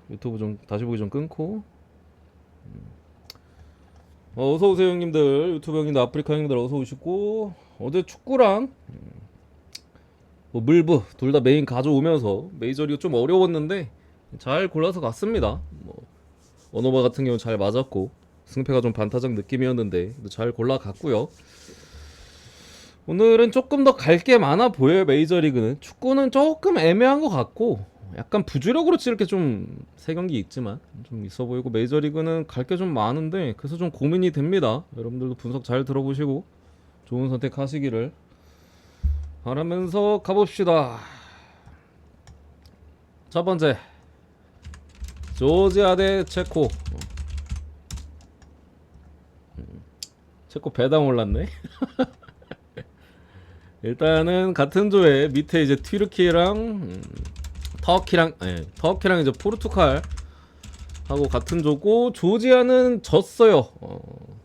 유튜브 좀 다시 보기 좀 끊고. 어서 오세요 형님들. 유튜브 형님들, 아프리카 형님들 어서 오시고. 어제 축구랑 뭐 물브 둘 다 메인 가져오면서 메이저리그 좀 어려웠는데 잘 골라서 갔습니다. 뭐 언어바 같은 경우 잘 맞았고 승패가 좀 반타작 느낌이었는데 잘 골라갔고요. 오늘은 조금 더 갈 게 많아 보여요. 메이저리그는 축구는 조금 애매한 것 같고 약간 부주력으로 찌를 게 좀 세 경기 있지만 좀 있어 보이고, 메이저리그는 갈 게 좀 많은데 그래서 좀 고민이 됩니다. 여러분들도 분석 잘 들어보시고 좋은 선택하시기를 바라면서 가봅시다. 첫 번째, 조지아 대 체코. 체코 배당 올랐네. 일단은 같은 조에 밑에 이제 튀르키예랑 터키랑 이제 포르투갈 하고 같은 조고, 조지아는 졌어요.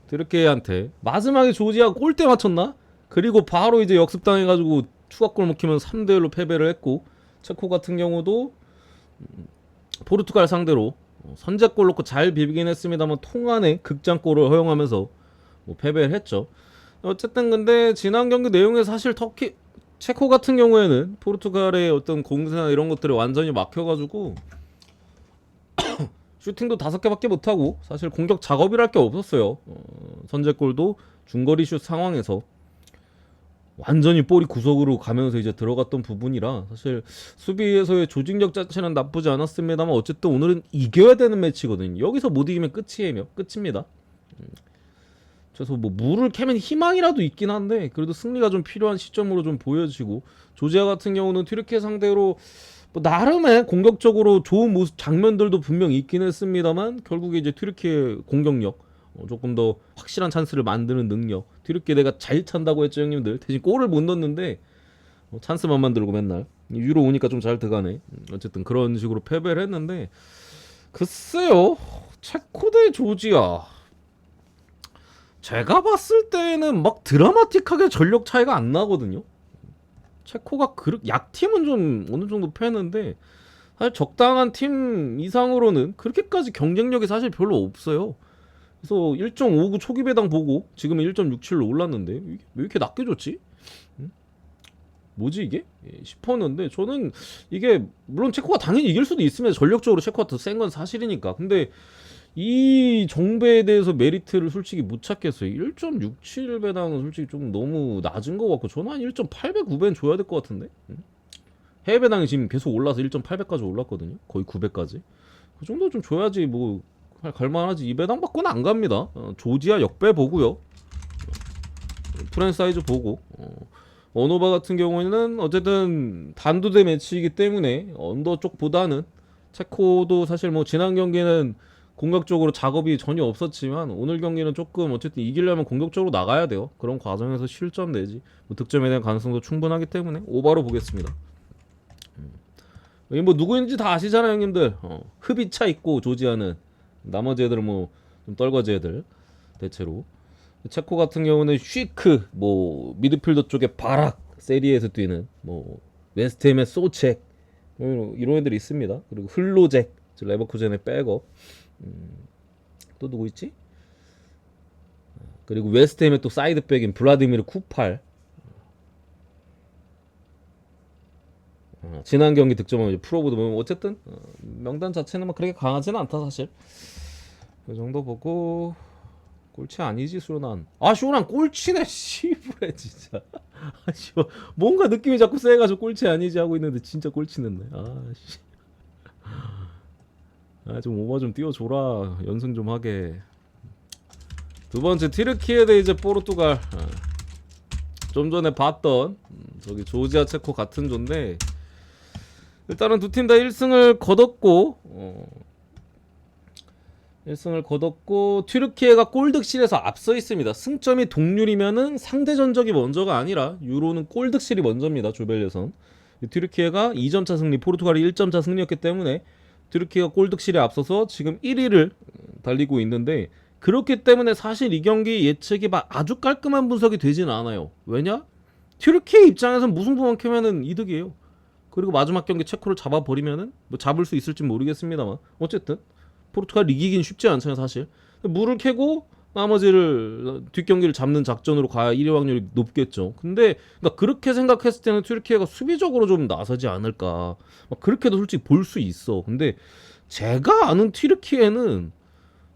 튀르키예한테 마지막에 조지아가 골대 맞췄나? 그리고 바로 이제 역습당해가지고 추가골 먹히면 3대1로 패배를 했고, 체코 같은 경우도 포르투갈 상대로 선제골 넣고 잘 비비긴 했습니다만 통안에 극장골을 허용하면서 뭐 패배를 했죠. 어쨌든 근데 지난 경기 내용에 사실 체코 같은 경우에는 포르투갈의 어떤 공세나 이런 것들이 완전히 막혀가지고 슈팅도 5개밖에 못하고 사실 공격 작업이랄 게 없었어요. 선제골도 중거리 슛 상황에서 완전히 볼이 구석으로 가면서 이제 들어갔던 부분이라 사실 수비에서의 조직력 자체는 나쁘지 않았습니다만 어쨌든 오늘은 이겨야 되는 매치거든요. 여기서 못 이기면 끝입니다. 그래서 뭐 물을 캐면 희망이라도 있긴 한데 그래도 승리가 좀 필요한 시점으로 좀 보여지고, 조지아 같은 경우는 튀르키예 상대로 뭐 나름의 공격적으로 좋은 모습 장면들도 분명히 있긴 했습니다만 결국에 이제 튀르키예 공격력, 조금 더 확실한 찬스를 만드는 능력, 튀르키예 내가 잘 찬다고 했죠 형님들. 대신 골을 못 넣었는데 찬스만 만들고 맨날 유로 오니까 좀 잘 들어가네. 어쨌든 그런 식으로 패배를 했는데, 글쎄요, 체코 대 조지아, 제가 봤을 때는 막 드라마틱하게 전력 차이가 안 나거든요. 체코가 약팀은 좀 어느 정도 패는데 사실 적당한 팀 이상으로는 그렇게까지 경쟁력이 사실 별로 없어요. 그래서 1.59 초기 배당 보고 지금 1.67로 올랐는데 이게 왜 이렇게 낮게 줬지? 뭐지 이게? 싶었는데 저는 이게 물론 체코가 당연히 이길 수도 있으면 전력적으로 체코가 더 센 건 사실이니까. 근데 이 정배에 대해서 메리트를 솔직히 못 찾겠어요. 1.67 배당은 솔직히 좀 너무 낮은 것 같고 저는 한 1.8배 9배는 줘야 될 것 같은데. 해외 배당이 지금 계속 올라서 1.8배까지 올랐거든요. 거의 9배까지. 그 정도 좀 줘야지 뭐 갈만하지. 이 배당 받고는 안 갑니다. 조지아 역배 보고요. 프랜 사이즈 보고. 언어바 같은 경우에는 어쨌든 단두대 매치이기 때문에 언더 쪽보다는, 체코도 사실 뭐 지난 경기는 공격적으로 작업이 전혀 없었지만 오늘 경기는 조금 어쨌든 이기려면 공격적으로 나가야 돼요. 그런 과정에서 실점 내지 뭐 득점에 대한 가능성도 충분하기 때문에 오바로 보겠습니다. 여기 뭐 누구인지 다 아시잖아요 형님들. 흡이차 있고 조지아는, 나머지 애들은 뭐 좀 떨거지 애들 대체로. 체코 같은 경우는 쉬크, 뭐 미드필더 쪽에 바락, 세리에서 뛰는 뭐 웨스트햄의 소책, 이런 애들이 있습니다. 그리고 흘로잭, 레버쿠젠의 백업. 또 누구 있지? 그리고 웨스트햄의 또 사이드백인 블라디미르 쿠팔. 지난 경기 득점은 프로보드 보면 어쨌든 명단 자체는 막 그렇게 강하지는 않다 사실. 그 정도 보고. 꼴찌 아니지 쇼난. 아 쇼난 꼴찌네 씨부레 진짜. 아 씨, 뭔가 느낌이 자꾸 세가지고 꼴찌 아니지 하고 있는데 진짜 꼴찌는데. 아 씨. 아 좀 오버 좀 띄워줘라. 연승 좀 하게. 두 번째 튀르키예 대 이제 포르투갈. 좀 전에 봤던 저기 조지아 체코 같은 조인데 일단은 두 팀 다 1승을 거뒀고 1승을 거뒀고 튀르키예가 골득실에서 앞서 있습니다. 승점이 동률이면은 상대 전적이 먼저가 아니라 유로는 골득실이 먼저입니다. 조별 예선. 튀르키예가 2점차 승리, 포르투갈이 1점차 승리였기 때문에 튀르키예가 골득실에 앞서서 지금 1위를 달리고 있는데, 그렇기 때문에 사실 이 경기 예측이 막 아주 깔끔한 분석이 되진 않아요. 왜냐? 튀르키예 입장에선 무승부만 캐면은 이득이에요. 그리고 마지막 경기 체코를 잡아버리면은 뭐 잡을 수 있을지 모르겠습니다만 어쨌든 포르투갈 이기긴 쉽지 않잖아요 사실. 물을 캐고 나머지를 뒷경기를 잡는 작전으로 가야 1위 확률이 높겠죠. 근데 그러니까 그렇게 생각했을 때는 튀르키예가 수비적으로 좀 나서지 않을까. 막 그렇게도 솔직히 볼 수 있어. 근데 제가 아는 튀르키예는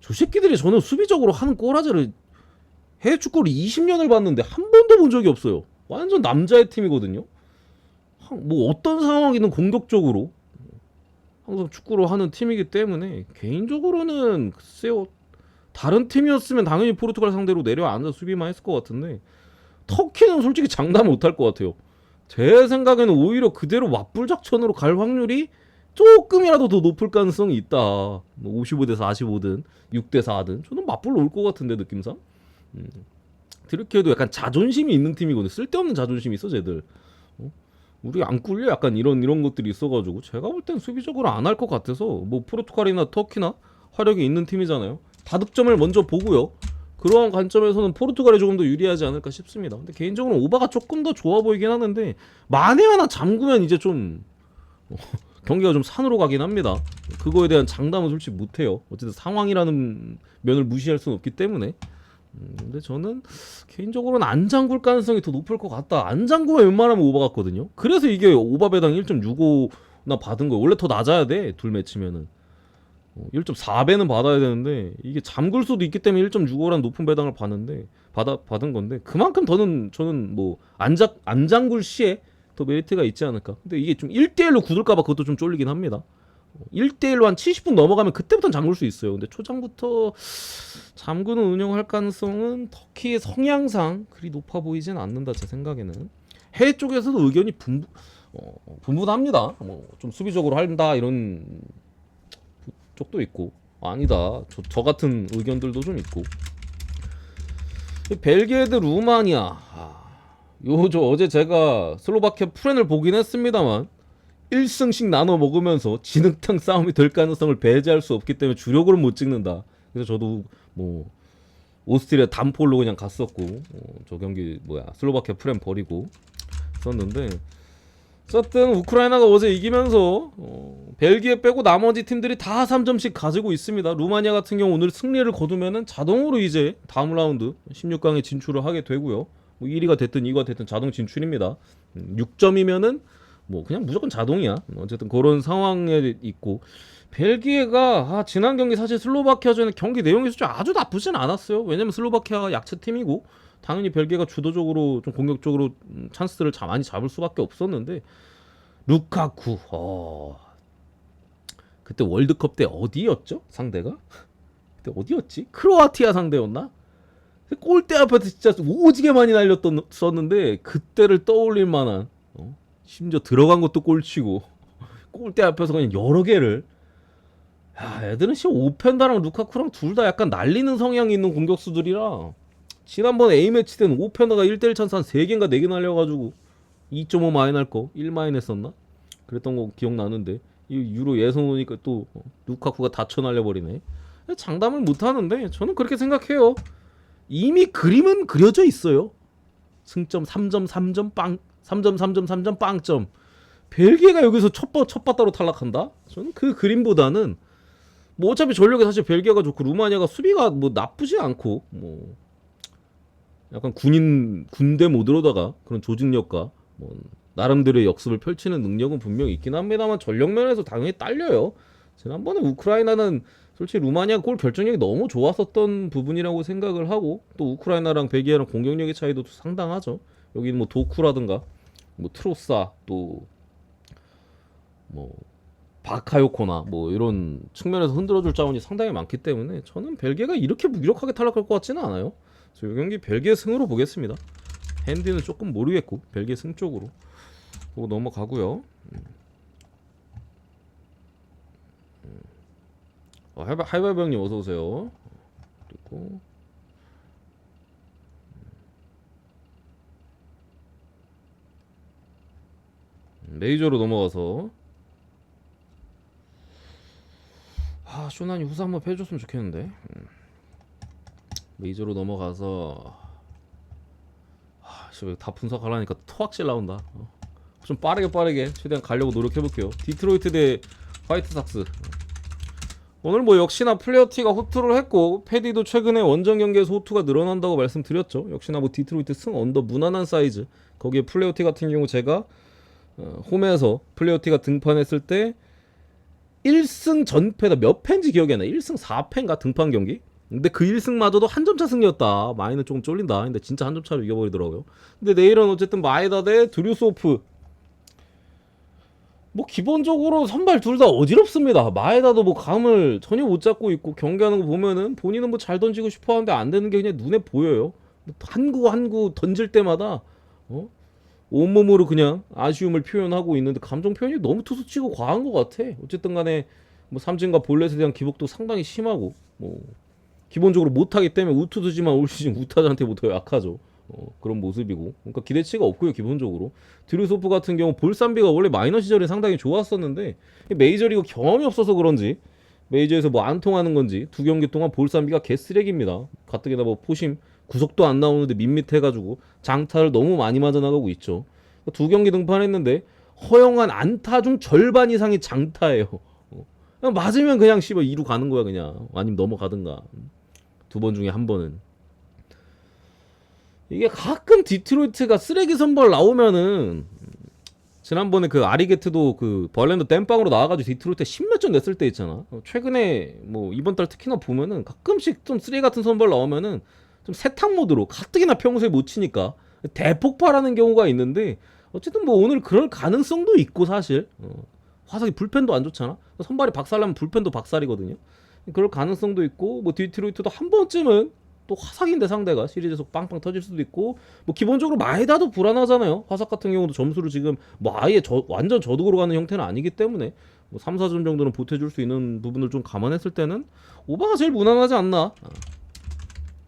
저 새끼들이 저는 수비적으로 하는 꼬라지를 해외 축구를 20년을 봤는데 한 번도 본 적이 없어요. 완전 남자의 팀이거든요. 뭐 어떤 상황이든 공격적으로 항상 축구를 하는 팀이기 때문에 개인적으로는 글쎄요. 다른 팀이었으면 당연히 포르투갈 상대로 내려앉아 수비만 했을 것 같은데 터키는 솔직히 장담 못할 것 같아요. 제 생각에는 오히려 그대로 맞불 작전으로 갈 확률이 조금이라도 더 높을 가능성이 있다. 뭐 55대 45든 6대 4든 저는 맞불로 올 것 같은데 느낌상. 튀르키예도 약간 자존심이 있는 팀이거든요. 쓸데없는 자존심이 있어 쟤들. 우리 안 꿀려 약간 이런 것들이 있어가지고 제가 볼 땐 수비적으로 안 할 것 같아서 뭐 포르투갈이나 터키나 화력이 있는 팀이잖아요. 다득점을 먼저 보고요. 그러한 관점에서는 포르투갈이 조금 더 유리하지 않을까 싶습니다. 근데 개인적으로 오바가 조금 더 좋아 보이긴 하는데 만에 하나 잠그면 이제 좀 경기가 좀 산으로 가긴 합니다. 그거에 대한 장담은 솔직히 못해요. 어쨌든 상황이라는 면을 무시할 수는 없기 때문에. 근데 저는 개인적으로는 안 잠글 가능성이 더 높을 것 같다. 안 잠그면 웬만하면 오바 같거든요. 그래서 이게 오바 배당 1.65나 받은 거예요. 원래 더 낮아야 돼. 둘 매치면은 1.4배는 받아야 되는데 이게 잠글 수도 있기 때문에 1.65라는 높은 배당을 받은 건데 그만큼 더는 저는 뭐 안 잠글 시에 더 메리트가 있지 않을까. 근데 이게 좀 1대1로 굳을까봐 그것도 좀 쫄리긴 합니다. 1대1로 한 70분 넘어가면 그때부터는 잠글 수 있어요. 근데 초장부터 잠그는 운영할 가능성은 터키의 성향상 그리 높아 보이진 않는다 제 생각에는. 해외 쪽에서도 의견이 분분합니다. 뭐 좀 수비적으로 한다 이런 쪽도 있고 아니다 저 같은 의견들도 좀 있고. 벨기에 대 루마니아 저 어제 제가 슬로바키아 프렌을 보긴 했습니다만 1승씩 나눠 먹으면서 진흙탕 싸움이 될 가능성을 배제할 수 없기 때문에 주력으로 못 찍는다. 그래서 저도 뭐 오스트리아 단폴로 그냥 갔었고 저 경기 슬로바키아 프렌 버리고 썼는데 어쨌든 우크라이나가 어제 이기면서 벨기에 빼고 나머지 팀들이 다 3점씩 가지고 있습니다. 루마니아 같은 경우 오늘 승리를 거두면은 자동으로 이제 다음 라운드 16강에 진출을 하게 되고요. 뭐 1위가 됐든 2위가 됐든 자동 진출입니다. 6점이면은 뭐 그냥 무조건 자동이야. 어쨌든 그런 상황에 있고 벨기에가 지난 경기 사실 슬로바키아전에 경기 내용이 솔직히 아주 나쁘진 않았어요. 왜냐면 슬로바키아가 약체 팀이고 당연히 벨기에가 주도적으로 좀 공격적으로 찬스를 많이 잡을 수밖에 없었는데 루카쿠 그때 월드컵 때 어디였죠? 상대가? 그때 어디였지? 크로아티아 상대였나? 골대 앞에서 진짜 오지게 많이 날렸었는데 그때를 떠올릴 만한 심지어 들어간 것도 골치고 골대 앞에서 그냥 여러 개를 애들은 지금 오펜다랑 루카쿠랑 둘 다 약간 날리는 성향이 있는 공격수들이라 지난번 A매치 때는 오펜다가 1대1 찬스 한 3개인가 4개 날려가지고 2.5 마이 날 거 1 마이 냈었나? 그랬던 거 기억나는데 이 유로 예선 오니까 또 루카쿠가 다쳐 날려버리네. 장담을 못하는데 저는 그렇게 생각해요. 이미 그림은 그려져 있어요. 승점 3점 3점 빵 3점 3점 3점 빵점. 벨기에가 여기서 첫 바다로 탈락한다? 저는 그 그림보다는 뭐 어차피 전력이 사실 벨기에가 좋고 루마니아가 수비가 뭐 나쁘지 않고 뭐 약간 군대 모드로다가 그런 조직력과 뭐 나름대로의 역습을 펼치는 능력은 분명히 있긴 합니다만 전력 면에서 당연히 딸려요. 지난번에 우크라이나는 솔직히 루마니아 골 결정력이 너무 좋았었던 부분이라고 생각을 하고 또 우크라이나랑 벨기에랑 공격력의 차이도 상당하죠. 여기는 뭐 도쿠라든가 뭐 트로사 또 뭐 바카요코나 뭐 이런 측면에서 흔들어줄 자원이 상당히 많기 때문에 저는 벨기에가 이렇게 무기력하게 탈락할 것 같지는 않아요. 그래서 이 경기 벨기에 승으로 보겠습니다. 핸디는 조금 모르겠고 벨기에 승 쪽으로 보고 넘어가고요. 하이바이브 형님 어서 오세요. 그리고 메이저로 넘어가서 쇼난이 후사 한번 해줬으면 좋겠는데. 메이저로 넘어가서 다 분석하려니까 토악질 나온다. 좀 빠르게 최대한 가려고 노력해볼게요. 디트로이트 대 화이트삭스. 오늘 뭐 역시나 플레어티가 호투를 했고 패디도 최근에 원정 경기에서 호투가 늘어난다고 말씀드렸죠. 역시나 뭐 디트로이트 승 언더 무난한 사이즈. 거기에 플레어티 같은 경우 제가 홈에서 플레어티가 등판했을 때 1승 전패다 몇 패인지 기억이 안 나. 1승 4패인가 등판 경기. 근데 그 1승마저도 한 점 차 승리였다. 마이는 조금 쫄린다. 근데 진짜 한 점 차로 이겨버리더라고요. 근데 내일은 어쨌든 마에다 대 드류소프. 뭐 기본적으로 선발 둘 다 어지럽습니다. 마에다도 뭐 감을 전혀 못 잡고 있고 경기하는 거 보면은 본인은 뭐 잘 던지고 싶어 하는데 안 되는 게 그냥 눈에 보여요. 한 구 던질 때마다 온몸으로 그냥 아쉬움을 표현하고 있는데 감정 표현이 너무 투수치고 과한 것 같아. 어쨌든 간에 뭐 삼진과 볼넷에 대한 기복도 상당히 심하고 뭐 기본적으로 못하기 때문에 우투수지만 올 시즌 우타자한테 더 약하죠. 그런 모습이고 그러니까 기대치가 없고요. 기본적으로 드류소프 같은 경우 볼삼비가 원래 마이너 시절에 상당히 좋았었는데 메이저리그 경험이 없어서 그런지 메이저에서 뭐 안 통하는 건지 두 경기 동안 볼삼비가 개쓰레기입니다. 가뜩이나 뭐 포심 구속도 안 나오는데 밋밋해가지고 장타를 너무 많이 맞아 나가고 있죠. 두 경기 등판했는데 허용한 안타 중 절반 이상이 장타예요. 그냥 맞으면 그냥 씨발 2루 가는 거야 그냥. 아니면 넘어가든가. 두 번 중에 한 번은. 이게 가끔 디트로이트가 쓰레기 선발 나오면은 지난번에 그 아리게트도 그 벌랜드 땜빵으로 나와가지고 디트로이트 10몇 점 냈을 때 있잖아. 최근에 뭐 이번 달 특히나 보면은 가끔씩 좀 쓰레기 같은 선발 나오면은 좀 세탁 모드로 가뜩이나 평소에 못 치니까 대폭발하는 경우가 있는데 어쨌든 뭐 오늘 그럴 가능성도 있고 사실 화석이 불펜도 안 좋잖아. 선발이 박살나면 불펜도 박살이거든요. 그럴 가능성도 있고 뭐 디트로이트도 한 번쯤은 또 화삭인데 상대가 시리즈에서 빵빵 터질 수도 있고 뭐 기본적으로 마에다도 불안하잖아요. 화삭 같은 경우도 점수를 지금 뭐 아예 완전 저득으로 가는 형태는 아니기 때문에 뭐 3, 4점 정도는 보태줄 수 있는 부분을 좀 감안했을 때는 오바가 제일 무난하지 않나.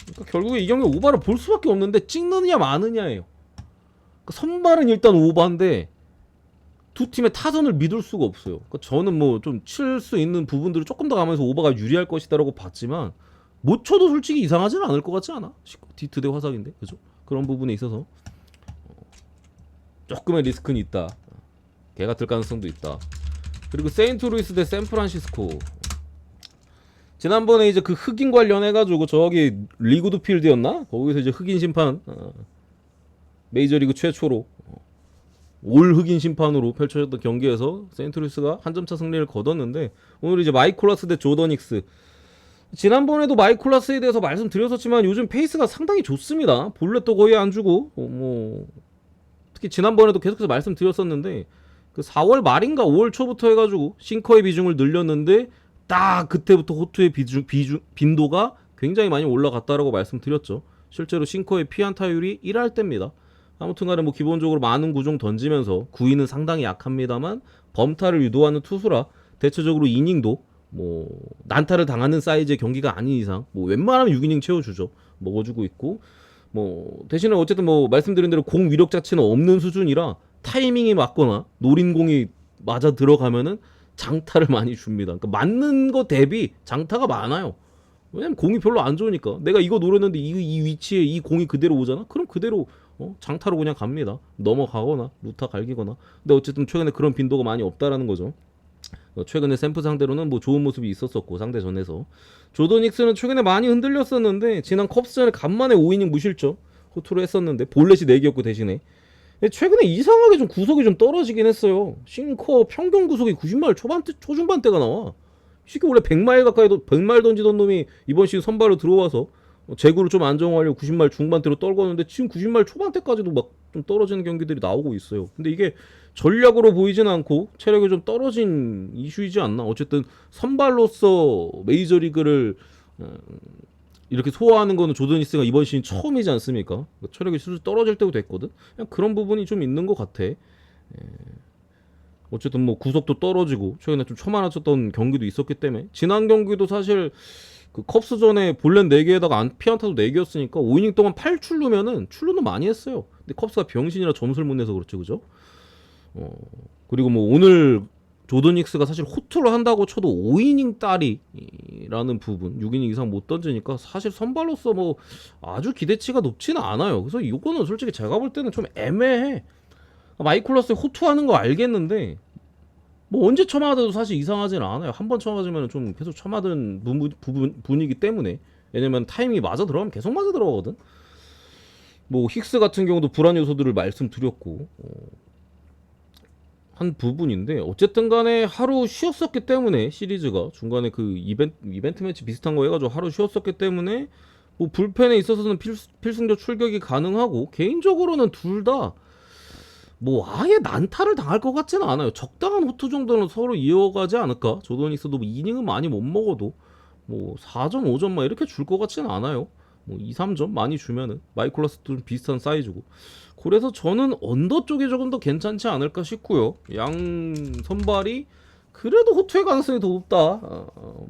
그러니까 결국에 이 경기 오바를 볼 수밖에 없는데 찍느냐 마느냐예요. 그러니까 선발은 일단 오바인데 두 팀의 타선을 믿을 수가 없어요. 그러니까 저는 뭐 좀 칠 수 있는 부분들을 조금 더 가면서 오바가 유리할 것이다라고 봤지만 못 쳐도 솔직히 이상하지는 않을 것 같지 않아? 디트 대 화삭인데 그죠? 그런 부분에 있어서 조금의 리스크는 있다. 개가 들 가능성도 있다. 그리고 세인트루이스 대 샌프란시스코. 지난번에 이제 그 흑인 관련해가지고 저기 리구드 필드였나? 거기서 이제 흑인 심판 메이저리그 최초로 올 흑인 심판으로 펼쳐졌던 경기에서 세인트루이스가 한 점차 승리를 거뒀는데 오늘 이제 마이콜라스 대 조더닉스. 지난번에도 마이콜라스에 대해서 말씀드렸었지만 요즘 페이스가 상당히 좋습니다. 볼넷도 거의 안 주고 뭐 특히 지난번에도 계속해서 말씀드렸었는데 그 4월 말인가 5월 초부터 해가지고 싱커의 비중을 늘렸는데 딱 그때부터 호투의 빈도가 굉장히 많이 올라갔다라고 말씀드렸죠. 실제로 싱커의 피안타율이 1할 때입니다. 아무튼간에 뭐 기본적으로 많은 구종 던지면서 구위는 상당히 약합니다만 범타를 유도하는 투수라 대체적으로 이닝도 뭐 난타를 당하는 사이즈의 경기가 아닌 이상 뭐 웬만하면 6이닝 채워주죠. 먹어주고 있고 뭐 대신에 어쨌든 뭐 말씀드린 대로 공 위력 자체는 없는 수준이라 타이밍이 맞거나 노린 공이 맞아 들어가면은 장타를 많이 줍니다. 그러니까 맞는 거 대비 장타가 많아요. 왜냐면 공이 별로 안 좋으니까. 내가 이거 노렸는데 이 위치에 이 공이 그대로 오잖아? 그럼 그대로 장타로 그냥 갑니다. 넘어가거나 루타 갈기거나. 근데 어쨌든 최근에 그런 빈도가 많이 없다라는 거죠. 최근에 샘프 상대로는 뭐 좋은 모습이 있었었고 상대전에서 조더닉스는 최근에 많이 흔들렸었는데 지난 컵스전에 간만에 5이닝 무실점 호투를 했었는데 볼넷이 4개였고 대신에 최근에 이상하게 좀 구속이 좀 떨어지긴 했어요. 싱커 평균 구속이 90마일 초중반대가 나와. 쉽게 원래 100마일 가까이 100마일 던지던 놈이 이번 시즌 선발로 들어와서 제구를 좀 안정하려고 90마일 중반대로 떨궜는데 지금 90마일 초반대까지도 막 좀 떨어지는 경기들이 나오고 있어요. 근데 이게 전략으로 보이지는 않고 체력이 좀 떨어진 이슈이지 않나. 어쨌든 선발로서 메이저리그를 이렇게 소화하는 거는 조더니스가 이번 시즌 처음이지 않습니까? 체력이 슬슬 떨어질 때도 됐거든. 그냥 그런 부분이 좀 있는 것 같아. 어쨌든 뭐 구속도 떨어지고 최근에 좀 초만해졌던 경기도 있었기 때문에 지난 경기도 사실 그 컵스전에 볼넷 4개에다가 피안타도 4개였으니까 5이닝 동안 8출루면은 출루는 많이 했어요. 근데 컵스가 병신이라 점수를 못 내서 그렇지 그죠? 그리고 뭐 오늘 조더닉스가 사실 호투를 한다고 쳐도 5이닝 딸이라는 부분 6이닝 이상 못 던지니까 사실 선발로서 뭐 아주 기대치가 높지는 않아요. 그래서 이거는 솔직히 제가 볼 때는 좀 애매해. 마이콜러스에 호투하는 거 알겠는데 뭐 언제 쳐맞아도 사실 이상하진 않아요. 한 번 쳐맞으면 좀 계속 쳐맞은 분이기 때문에. 왜냐면 타이밍이 맞아 들어가면 계속 맞아 들어가거든. 뭐 힉스 같은 경우도 불안 요소들을 말씀드렸고 한 부분인데, 어쨌든 간에 하루 쉬었었기 때문에 시리즈가 중간에 그 이벤트 매치 비슷한 거 해가지고 하루 쉬었었기 때문에 뭐 불펜에 있어서는 필승조 출격이 가능하고, 개인적으로는 둘 다 뭐 아예 난타를 당할 것 같지는 않아요. 적당한 호투 정도는 서로 이어가지 않을까. 조던익스도 뭐 이닝은 많이 못 먹어도 뭐 4점 5점 막 이렇게 줄 것 같지는 않아요. 뭐 2, 3점 많이 주면은. 마이콜라스도 좀 비슷한 사이즈고. 그래서 저는 언더 쪽이 조금 더 괜찮지 않을까 싶고요. 양 선발이 그래도 호투의 가능성이 더 높다.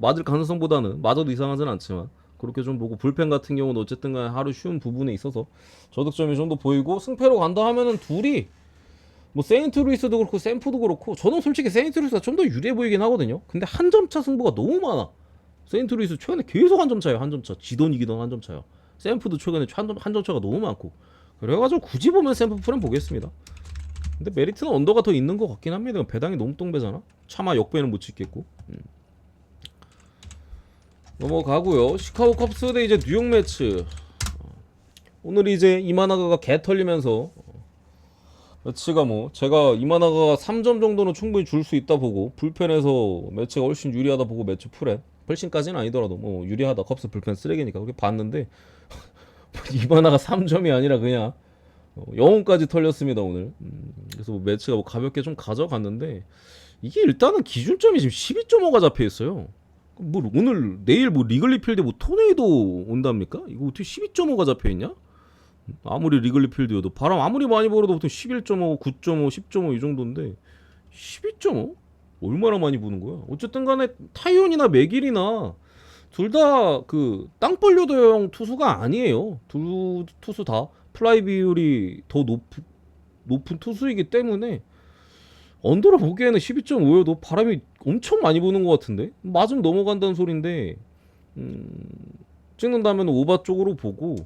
맞을 가능성보다는, 맞아도 이상하진 않지만 그렇게 좀 보고, 불펜 같은 경우는 어쨌든 간에 하루 쉬운 부분에 있어서 저득점이 좀 더 보이고, 승패로 간다 하면은 둘이 뭐 세인트루이스도 그렇고 샌프도 그렇고, 저는 솔직히 세인트루이스가 좀 더 유리해 보이긴 하거든요. 근데 한 점 차 승부가 너무 많아. 세인트루이스 최근에 계속 한 점 차예요. 한 점 차. 지던 이기던 한 점 차요. 샌프도 최근에 한 점 차가 너무 많고. 그래가지고 굳이 보면 샌프 프렌 보겠습니다. 근데 메리트는 언더가 더 있는 것 같긴 합니다. 배당이 너무 똥배잖아. 차마 역배는 못 찍겠고. 넘어가고요. 시카고 컵스 대 이제 뉴욕 매츠. 오늘 이제 이마나가가 개 털리면서 매치가 뭐 제가 이마나가가 3점 정도는 충분히 줄 수 있다 보고, 불펜에서 매치가 훨씬 유리하다 보고, 매치 풀에 훨씬까지는 아니더라도 뭐 유리하다, 컵스 불펜 쓰레기니까 그렇게 봤는데 이마나가 3점이 아니라 그냥 영혼까지 털렸습니다 오늘. 그래서 뭐 매치가 뭐 가볍게 좀 가져갔는데, 이게 일단은 기준점이 지금 12.5가 잡혀 있어요. 뭐 오늘 내일 뭐 리글리 필드 뭐 토네이도 온답니까? 이거 어떻게 12.5가 잡혀 있냐? 아무리 리글리 필드여도 바람 아무리 많이 불어도 보통 11.5, 9.5, 10.5 이 정도인데 12.5? 얼마나 많이 부는 거야? 어쨌든 간에 타이온이나 맥일이나 둘 다 그 땅벌려도형 투수가 아니에요. 두 투수 다 플라이 비율이 더 높은 투수이기 때문에 언더로 보기에는 12.5여도 바람이 엄청 많이 부는 것 같은데, 맞으면 넘어간다는 소린데 찍는다면 오바 쪽으로 보고.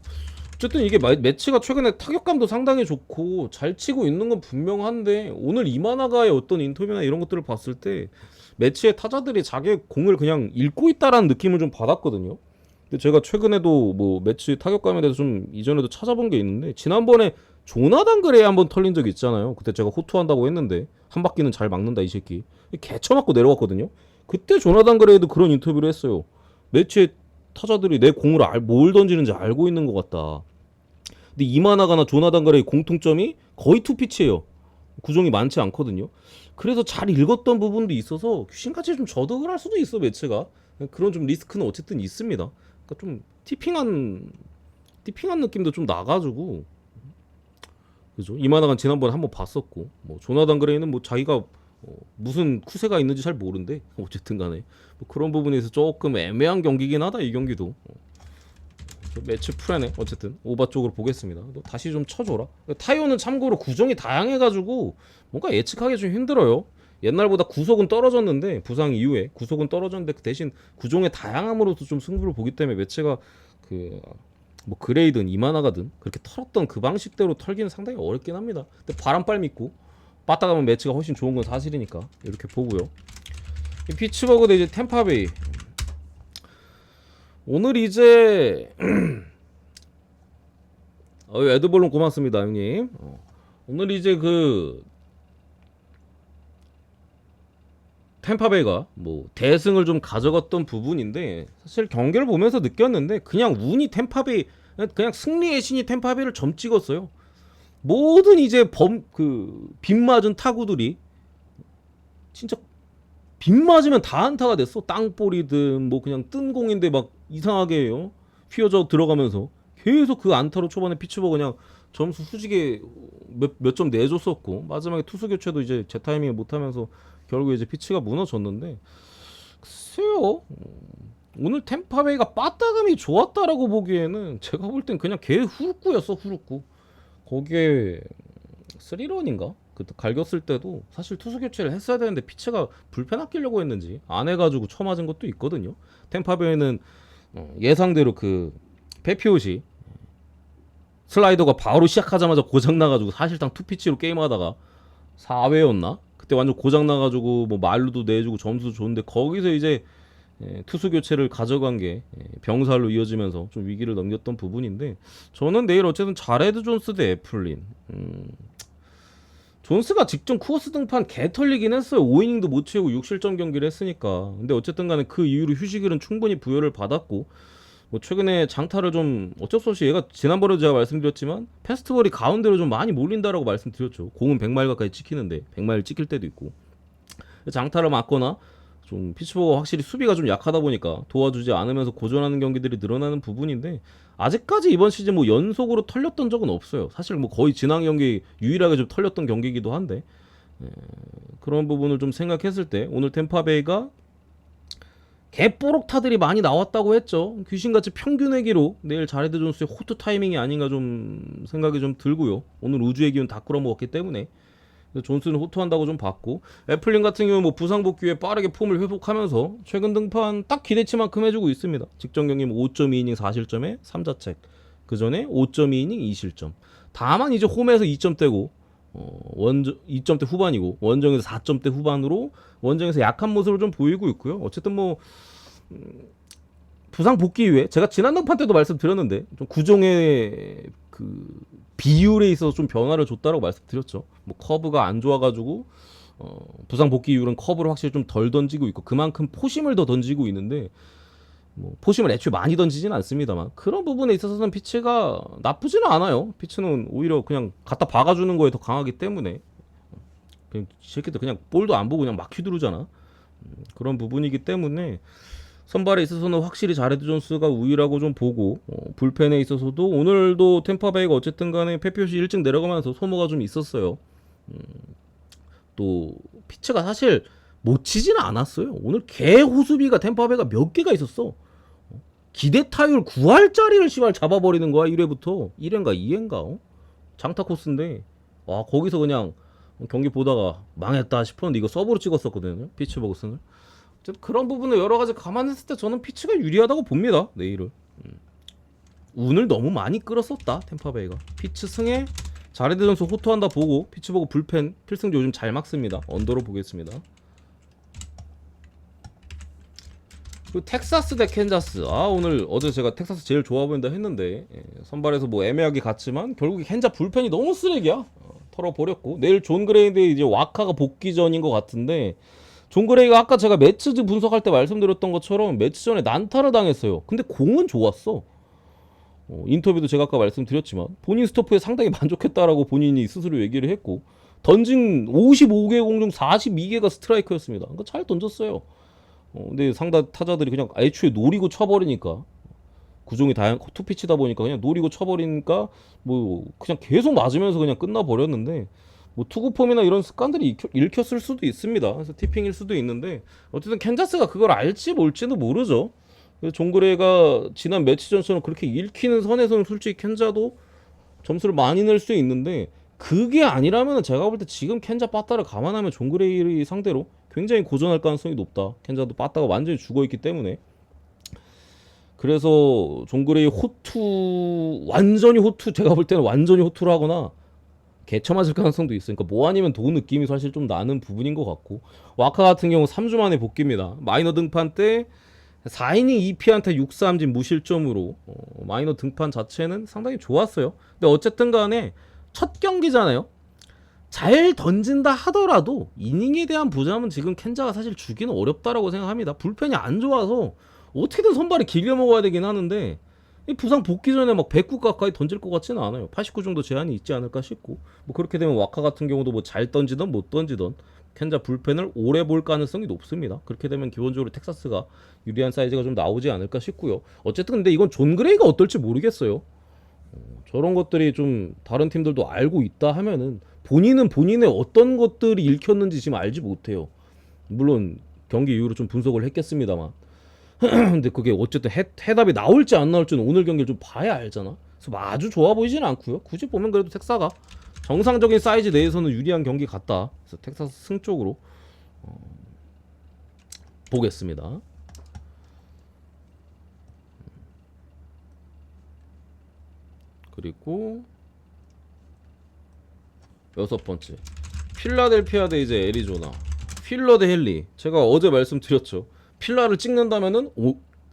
어쨌든 이게 매치가 최근에 타격감도 상당히 좋고 잘 치고 있는 건 분명한데, 오늘 이마나가의 어떤 인터뷰나 이런 것들을 봤을 때 매치의 타자들이 자기 공을 그냥 읽고 있다라는 느낌을 좀 받았거든요. 근데 제가 최근에도 뭐 매치 타격감에 대해서 좀 이전에도 찾아본 게 있는데, 지난번에 조나단 그레이 한번 털린 적이 있잖아요. 그때 제가 호투한다고 했는데 한 바퀴는 잘 막는다 이 새끼, 개 쳐맞고 내려갔거든요. 그때 조나단 그레이도 그런 인터뷰를 했어요. 매치의 타자들이 내 공을 뭘 던지는지 알고 있는 것 같다. 근데 이마나가나 조나단 그레이 공통점이 거의 투피치예요. 구종이 많지 않거든요. 그래서 잘 읽었던 부분도 있어서 귀신같이 좀 저득을 할 수도 있어 매치가. 그런 좀 리스크는 어쨌든 있습니다. 그러니까 좀 티핑한 느낌도 좀 나가지고. 그죠? 이마나간 지난번에 한번 봤었고, 뭐 조나단 그레이는 뭐 자기가 무슨 쿠세가 있는지 잘 모른대. 어쨌든 간에 뭐 그런 부분에서 조금 애매한 경기긴 하다 이 경기도. 매치 풀에네. 어쨌든 오바 쪽으로 보겠습니다. 너 다시 좀 쳐줘라. 타이어는 참고로 구종이 다양해가지고 뭔가 예측하기 좀 힘들어요. 옛날보다 구속은 떨어졌는데, 부상 이후에 구속은 떨어졌는데 그 대신 구종의 다양함으로도 좀 승부를 보기 때문에 매치가 그 뭐 그레이든 이마나가든 그렇게 털었던 그 방식대로 털기는 상당히 어렵긴 합니다. 근데 바람빨 믿고 빠따가면 매치가 훨씬 좋은 건 사실이니까 이렇게 보고요. 이 피츠버그 대 이제 템파베이. 오늘 이제 에드벌론 고맙습니다 형님. 오늘 이제 그 템파베이가 뭐 대승을 좀 가져갔던 부분인데, 사실 경기를 보면서 느꼈는데 그냥 운이 템파베이, 그냥 승리의 신이 템파베이를 점 찍었어요. 모든 이제 빗 맞은 타구들이 진짜 빗 맞으면 다 안타가 됐어. 땅볼이든 뭐 그냥 뜬 공인데 막 이상하게 휘어져 들어가면서 계속 그 안타로 초반에 피츠버그 그냥 점수 후지게 몇 점 내줬었고, 마지막에 투수 교체도 이제 제 타이밍에 못하면서 결국에 이제 피치가 무너졌는데, 글쎄요, 오늘 템파베이가 빠따감이 좋았다라고 보기에는 제가 볼 땐 그냥 개 후루꾸였어. 후루꾸. 거기에 3런인가? 그때 갈겼을 때도 사실 투수 교체를 했어야 되는데 피치가 불펜 아끼려고 했는지 안 해가지고 쳐맞은 것도 있거든요. 템파베이는 예상대로 그 페피옷이 슬라이더가 바로 시작하자마자 고장나가지고 사실상 투피치로 게임하다가 4회였나? 그때 완전 고장 나가지고 뭐 말루도 내주고 점수도 좋은데 거기서 이제 투수 교체를 가져간 게 병살로 이어지면서 좀 위기를 넘겼던 부분인데 저는 내일 어쨌든 자레드 존스 대 애플린. 존스가 직전 쿠어스 등판 개 털리긴 했어요. 5이닝도 못 채우고 6실점 경기를 했으니까. 근데 어쨌든 간에 그 이후로 휴식일은 충분히 부여를 받았고 뭐 최근에 장타를 좀 어쩔 수 없이 얘가 지난번에도 제가 말씀드렸지만 페스티벌이 가운데로 좀 많이 몰린다라고 말씀드렸죠. 공은 100마일 가까이 찍히는데 100마일 찍힐 때도 있고 장타를 맞거나 좀 피츠버그가 확실히 수비가 좀 약하다 보니까 도와주지 않으면서 고전하는 경기들이 늘어나는 부분인데 아직까지 이번 시즌 뭐 연속으로 털렸던 적은 없어요. 사실 뭐 거의 지난 경기 유일하게 좀 털렸던 경기이기도 한데 그런 부분을 좀 생각했을 때 오늘 템파베이가 개뽀록타들이 많이 나왔다고 했죠. 귀신같이 평균의 기로 내일 자레드 존스의 호투 타이밍이 아닌가 좀 생각이 좀 들고요. 오늘 우주의 기운 다 끌어먹었기 때문에 존스는 호투한다고 좀 봤고 애플린 같은 경우는 뭐 부상 복귀 후에 빠르게 폼을 회복하면서 최근 등판 딱 기대치만큼 해주고 있습니다. 직전 경기 5.2이닝 4실점에 3자책 그 전에 5.2이닝 2실점 다만 이제 홈에서 2점대고 원정 2점대 후반이고 원정에서 4점대 후반으로 원정에서 약한 모습을 좀 보이고 있고요. 어쨌든 뭐 부상 복귀 이후에 제가 지난 등판 때도 말씀드렸는데 좀 구종의 그 비율에 있어서 좀 변화를 줬다라고 말씀드렸죠. 뭐 커브가 안 좋아가지고 부상 복귀 이후로는 커브를 확실히 좀 덜 던지고 있고 그만큼 포심을 더 던지고 있는데 뭐 포심을 애초에 많이 던지지는 않습니다만 그런 부분에 있어서는 피치가 나쁘지는 않아요. 피치는 오히려 그냥 갖다 박아주는 거에 더 강하기 때문에 그냥 새끼들 그냥 볼도 안 보고 그냥 막 휘두르잖아. 그런 부분이기 때문에 선발에 있어서는 확실히 자레드 존스가 우위라고 좀 보고 불펜에 있어서도 오늘도 템파베이가 어쨌든 간에 패표시 일찍 내려가면서 소모가 좀 있었어요. 또 피치가 사실 못 치지는 않았어요. 오늘 개 호수비가 템파베이가 몇 개가 있었어. 기대 타율 9할짜리를 씨발 잡아버리는 거야 1회부터 1회인가 2회인가 장타 코스인데 와 거기서 그냥 경기 보다가 망했다 싶었는데 이거 서브로 찍었었거든요 피츠버그슨을. 그런 부분을 여러 가지 감안했을 때 저는 피츠가 유리하다고 봅니다. 내일은 운을 너무 많이 끌었었다 템파베이가. 피츠 승에 자레드 존스 호투한다 보고 피츠버그 불펜 필승조 요즘 잘 막습니다. 언더로 보겠습니다. 그리고 텍사스 대 캔자스. 오늘 어제 제가 텍사스 제일 좋아 보인다 했는데 선발에서 뭐 애매하게 갔지만 결국에 캔자 불펜이 너무 쓰레기야. 털어버렸고 내일 존 그레이 대 이제 와카가 복귀전인 것 같은데 존 그레이가 아까 제가 매치즈 분석할 때 말씀드렸던 것처럼 매치 전에 난타를 당했어요. 근데 공은 좋았어. 인터뷰도 제가 아까 말씀드렸지만 본인 스토프에 상당히 만족했다라고 본인이 스스로 얘기를 했고 던진 55개 공 중 42개가 스트라이크였습니다. 그러니까 잘 던졌어요. 근데 상대 타자들이 그냥 애초에 노리고 쳐버리니까 구종이 다양 투피치다 보니까 그냥 노리고 쳐버리니까 뭐 그냥 계속 맞으면서 그냥 끝나버렸는데 뭐 투구 폼이나 이런 습관들이 읽혔을 수도 있습니다. 그래서 티핑일 수도 있는데 어쨌든 캔자스가 그걸 알지 뭘지는 모르죠. 그래서 존 그레이가 지난 매치 전처럼 그렇게 읽히는 선에서는 솔직히 캔자도 점수를 많이 낼 수 있는데 그게 아니라면 제가 볼 때 지금 캔자 빠따를 감안하면 존 그레이 상대로 굉장히 고전할 가능성이 높다. 캔자도 빠따가 완전히 죽어있기 때문에. 그래서 존 그레이 호투 완전히 호투 제가 볼 때는 완전히 호투를 하거나 개쳐 맞을 가능성도 있으니까 뭐 아니면 도 느낌이 사실 좀 나는 부분인 것 같고 와카 같은 경우 3주 만에 복귀입니다. 마이너 등판 때 4이닝 2피안타 6삼진 무실점으로 마이너 등판 자체는 상당히 좋았어요. 근데 어쨌든 간에 첫 경기잖아요. 잘 던진다 하더라도 이닝에 대한 부담은 지금 캔자가 사실 주기는 어렵다라고 생각합니다. 불펜이 안 좋아서 어떻게든 선발이 길게 먹어야 되긴 하는데 이 부상 복귀 전에 막 109 가까이 던질 것 같지는 않아요. 89 정도 제한이 있지 않을까 싶고 뭐 그렇게 되면 와카 같은 경우도 뭐 잘 던지던 못 던지던 캔자 불펜을 오래 볼 가능성이 높습니다. 그렇게 되면 기본적으로 텍사스가 유리한 사이즈가 좀 나오지 않을까 싶고요. 어쨌든 근데 이건 존 그레이가 어떨지 모르겠어요. 저런 것들이 좀 다른 팀들도 알고 있다 하면은 본인은 본인의 어떤 것들이 읽혔는지 지금 알지 못해요. 물론 경기 이후로 좀 분석을 했겠습니다만 근데 그게 어쨌든 해답이 나올지 안 나올지는 오늘 경기를 좀 봐야 알잖아. 그래서 아주 좋아 보이지는 않고요. 굳이 보면 그래도 텍사가 정상적인 사이즈 내에서는 유리한 경기 같다. 그래서 텍사스 승 쪽으로 보겠습니다. 그리고 6번째 필라델피아 대 이제 애리조나, 필러 대 헨리. 제가 어제 말씀드렸죠. 필라를 찍는다면은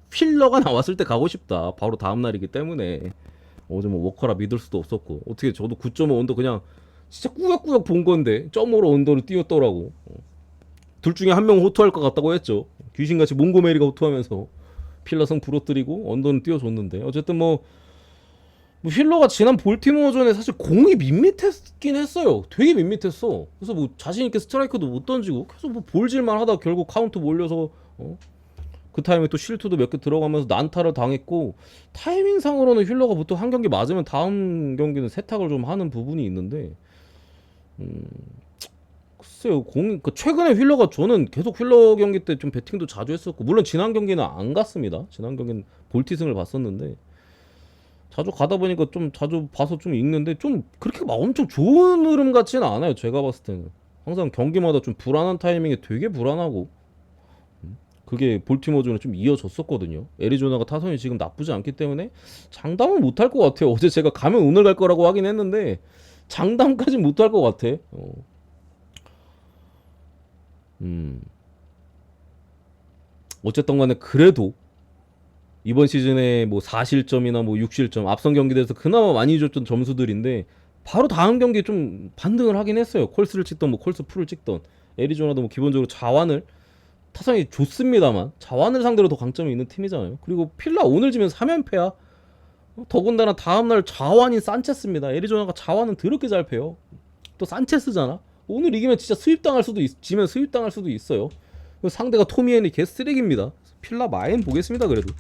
필러가 나왔을 때 가고 싶다. 바로 다음 날이기 때문에 어제 뭐 워커라 믿을 수도 없었고, 어떻게 저도 9.5 언더 그냥 진짜 꾸역꾸역 본 건데 점으로 언더를 띄웠더라고. 둘 중에 한 명 호투할 것 같다고 했죠. 귀신같이 몽고메리가 호투하면서 필라성 부러뜨리고 언더는 띄워줬는데, 어쨌든 뭐 힐러가 지난 볼티모어전에 사실 공이 밋밋했긴 했어요. 되게 밋밋했어. 그래서 뭐 자신있게 스트라이크도 못 던지고 계속 뭐 볼질만 하다 결국 카운트 몰려서 그 타임에 또 실투도 몇 개 들어가면서 난타를 당했고, 타이밍상으로는 힐러가 보통 한 경기 맞으면 다음 경기는 세탁을 좀 하는 부분이 있는데, 글쎄요, 최근에 힐러가, 저는 계속 힐러 경기 때 좀 배팅도 자주 했었고, 물론 지난 경기는 안 갔습니다. 지난 경기는 볼티승을 봤었는데, 자주 가다 보니까 좀 자주 봐서 좀 읽는데, 좀 그렇게 막 엄청 좋은 흐름 같지는 않아요. 제가 봤을 때는 항상 경기마다 좀 불안한 타이밍에 되게 불안하고, 그게 볼티모어전에 좀 이어졌었거든요. 애리조나가 타선이 지금 나쁘지 않기 때문에 장담은 못할 것 같아요. 어제 제가 가면 오늘 갈 거라고 하긴 했는데 장담까지는 못할 것 같아. 어쨌든 간에 그래도 이번 시즌에 뭐 4실점이나 뭐 6실점, 앞선 경기에서 그나마 많이 줬던 점수들인데, 바로 다음 경기에 좀 반등을 하긴 했어요. 콜스를 찍던 뭐 콜스 풀을 찍던, 애리조나도 뭐 기본적으로 자완을, 타선이 좋습니다만 자완을 상대로 더 강점이 있는 팀이잖아요. 그리고 필라 오늘 지면 3연패야. 더군다나 다음날 자완인 산체스입니다. 애리조나가 자완은 더럽게 잘 패요. 또 산체스잖아. 오늘 이기면 진짜 수입당할 수도 지면 수입당할 수도 있어요. 상대가 토미엔이 개 쓰레기입니다. 필라 마인 보겠습니다. 그래도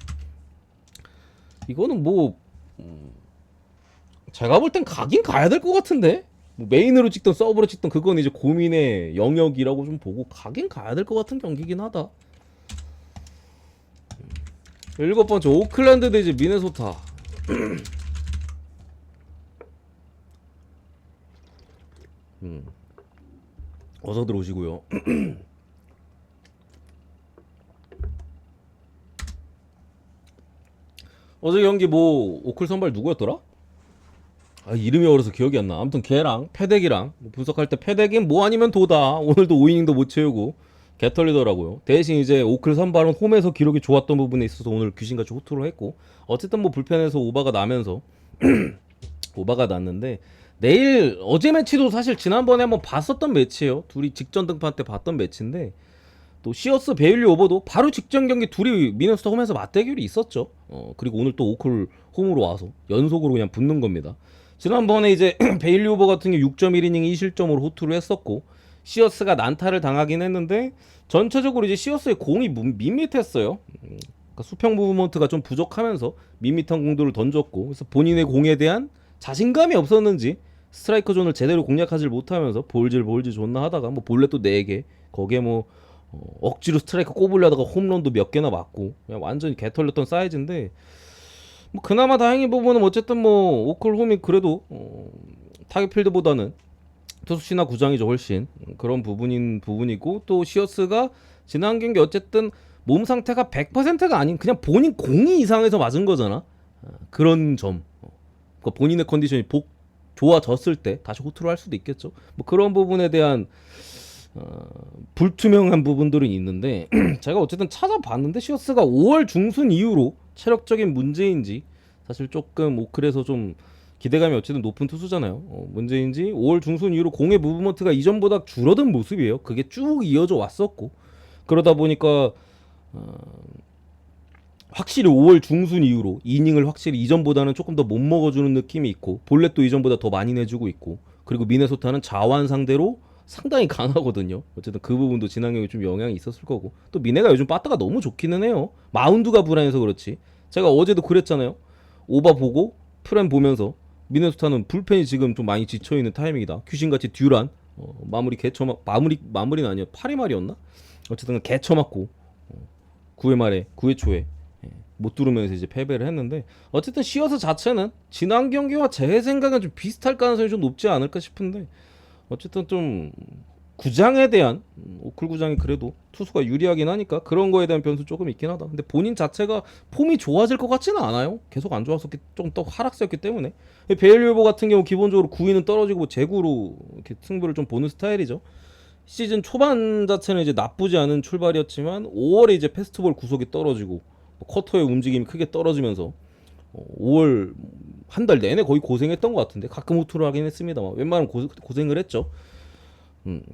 이거는 뭐 제가 볼 땐 가긴 가야 될 것 같은데, 뭐 메인으로 찍던 서브로 찍던 그건 이제 고민의 영역이라고 좀 보고 가긴 가야 될 것 같은 경기긴 하다. 7번째 오클랜드 대 이제 미네소타. 어서 들어오시고요. 어제 경기 뭐 오클 선발 누구였더라? 이름이 어려서 기억이 안 나. 아무튼 걔랑 패덱이랑 뭐 분석할 때 패덱인 뭐 아니면 도다. 오늘도 5이닝도 못 채우고 개털리더라고요. 대신 이제 오클 선발은 홈에서 기록이 좋았던 부분에 있어서 오늘 귀신같이 호투를 했고, 어쨌든 뭐 불펜에서 오바가 나면서 오바가 났는데, 내일 어제 매치도 사실 지난번에 한번 봤었던 매치예요. 둘이 직전 등판 때 봤던 매치인데, 또 시어스 베일리 오버도 바로 직전 경기 둘이 미네소타 홈에서 맞대결이 있었죠. 그리고 오늘 또 오클 홈으로 와서 연속으로 그냥 붙는 겁니다. 지난번에 이제 베일리 오버 같은 게 6.1이닝 2실점으로 호투를 했었고, 시어스가 난타를 당하긴 했는데 전체적으로 이제 시어스의 공이 밋밋했어요. 그러니까 수평 무브먼트가 좀 부족하면서 밋밋한 공들을 던졌고, 그래서 본인의 공에 대한 자신감이 없었는지 스트라이크 존을 제대로 공략하지 못하면서 볼질 존나 하다가 뭐 볼넷도 4개, 거기에 뭐 억지로 스트라이크 꼽으려다가 홈런도 몇 개나 맞고 그냥 완전히 개털렸던 사이즈인데, 뭐 그나마 다행인 부분은 어쨌든 뭐 오클 홈이 그래도 타겟 필드보다는 투수 신화 구장이죠. 훨씬 그런 부분이고, 또 시어스가 지난 경기 어쨌든 몸 상태가 100%가 아닌 그냥 본인 공이 이상해서 맞은 거잖아. 그런 점, 그러니까 본인의 컨디션이 좋아졌을 때 다시 호투를 할 수도 있겠죠. 뭐 그런 부분에 대한 불투명한 부분들은 있는데 제가 어쨌든 찾아봤는데, 시어스가 5월 중순 이후로 체력적인 문제인지, 사실 조금 오클에서 좀 기대감이 어쨌든 높은 투수잖아요. 문제인지 5월 중순 이후로 공의 무브먼트가 이전보다 줄어든 모습이에요. 그게 쭉 이어져 왔었고, 그러다 보니까 확실히 5월 중순 이후로 이닝을 확실히 이전보다는 조금 더 못 먹어주는 느낌이 있고, 볼넷도 이전보다 더 많이 내주고 있고, 그리고 미네소타는 자완 상대로 상당히 강하거든요. 어쨌든 그 부분도 지난 경기 좀 영향이 있었을 거고, 또 미네가 요즘 빠따가 너무 좋기는 해요. 마운드가 불안해서 그렇지. 제가 어제도 그랬잖아요. 오바 보고 프렘 보면서 미네소타는 불펜이 지금 좀 많이 지쳐있는 타이밍이다. 귀신같이 듀란 마무리 마무리는 아니야. 8회 말이었나? 어쨌든 개쳐 맞고 9회 말에 9회 초에 못 뚫으면서 이제 패배를 했는데, 어쨌든 시어스 자체는 지난 경기와 제 생각은 좀 비슷할 가능성이 좀 높지 않을까 싶은데, 어쨌든 좀 구장에 대한 오클 구장이 그래도 투수가 유리하긴 하니까 그런 거에 대한 변수 조금 있긴 하다. 근데 본인 자체가 폼이 좋아질 것 같지는 않아요. 계속 안 좋았었기 좀 더 하락세였기 때문에. 베일리오버 같은 경우 기본적으로 9위는 떨어지고 제구로 이렇게 승부를 좀 보는 스타일이죠. 시즌 초반 자체는 이제 나쁘지 않은 출발이었지만 5월에 이제 페스티벌 구속이 떨어지고 쿼터의 움직임이 크게 떨어지면서 5월 한 달 내내 거의 고생했던 것 같은데 가끔 호투를 하긴 했습니다만 웬만하면 고생을 했죠.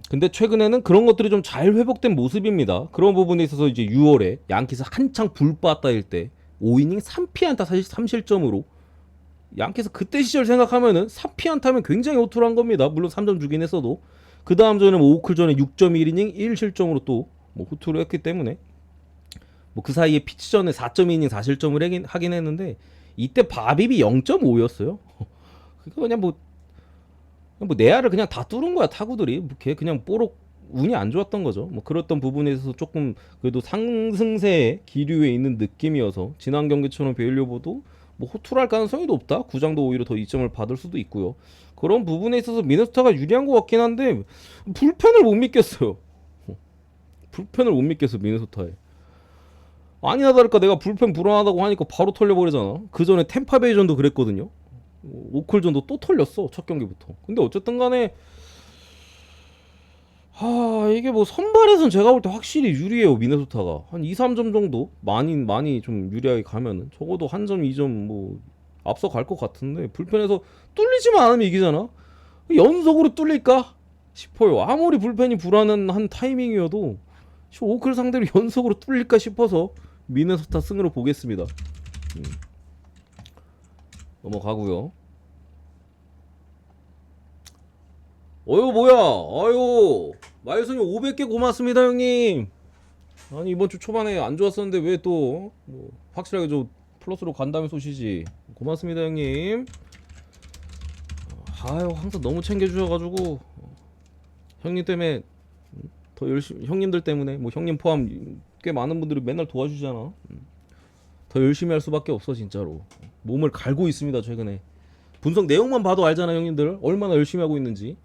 근데 최근에는 그런 것들이 좀 잘 회복된 모습입니다. 그런 부분에 있어서 이제 6월에 양키스 한창 불빠따일 때 5이닝 3피안타 사실 3실점으로 양키스 그때 시절 생각하면은 3피안타면 굉장히 호투를 한 겁니다. 물론 3점 주긴 했어도 그 다음 전에 뭐 오클 전에 6.1이닝 1실점으로 또 뭐 호투를 했기 때문에 뭐 그 사이에 피치 전에 4.2이닝 4실점을 하긴 했는데 이때 바빕이 0.5였어요. 그러니까 그냥 뭐 내야를 그냥 다 뚫은 거야 타구들이. 걔 그냥 뽀록 운이 안 좋았던 거죠. 뭐 그랬던 부분에 있어서 조금 그래도 상승세의 기류에 있는 느낌이어서 지난 경기처럼 베일리오버도 뭐 호투를 할 가능성이 높다. 구장도 오히려 더 이점을 받을 수도 있고요. 그런 부분에 있어서 미네소타가 유리한 것 같긴 한데 불펜을 못 믿겠어요. 불펜을 못 믿겠어 미네소타에. 아니나 다를까 내가 불펜 불안하다고 하니까 바로 털려버리잖아. 그 전에 템파베이전도 그랬거든요. 오클전도 또 털렸어 첫 경기부터. 근데 어쨌든 간에 이게 뭐 선발에선 제가 볼 때 확실히 유리해요 미네소타가. 한 2, 3점 정도 많이 좀 유리하게 가면은 적어도 한 점, 2점 뭐 앞서 갈 것 같은데 불펜에서 뚫리지만 않으면 이기잖아. 연속으로 뚫릴까 싶어요. 아무리 불펜이 불안한 타이밍이어도 오클 상대로 연속으로 뚫릴까 싶어서 미네소타 승으로 보겠습니다. 넘어가고요. 어유 뭐야? 아유 마일son이 500개 고맙습니다 형님. 아니 이번 주 초반에 안 좋았었는데 왜 또 뭐 확실하게 좀 플러스로 간다는 소시지. 고맙습니다 형님. 아유 항상 너무 챙겨주셔가지고 형님 때문에 더 열심히 형님들 때문에 뭐 형님 포함 꽤 많은 분들이 맨날 도와주잖아. 더 열심히 할 수밖에 없어 진짜로. 몸을 갈고 있습니다 최근에. 분석 내용만 봐도 알잖아 형님들 얼마나 열심히 하고 있는지.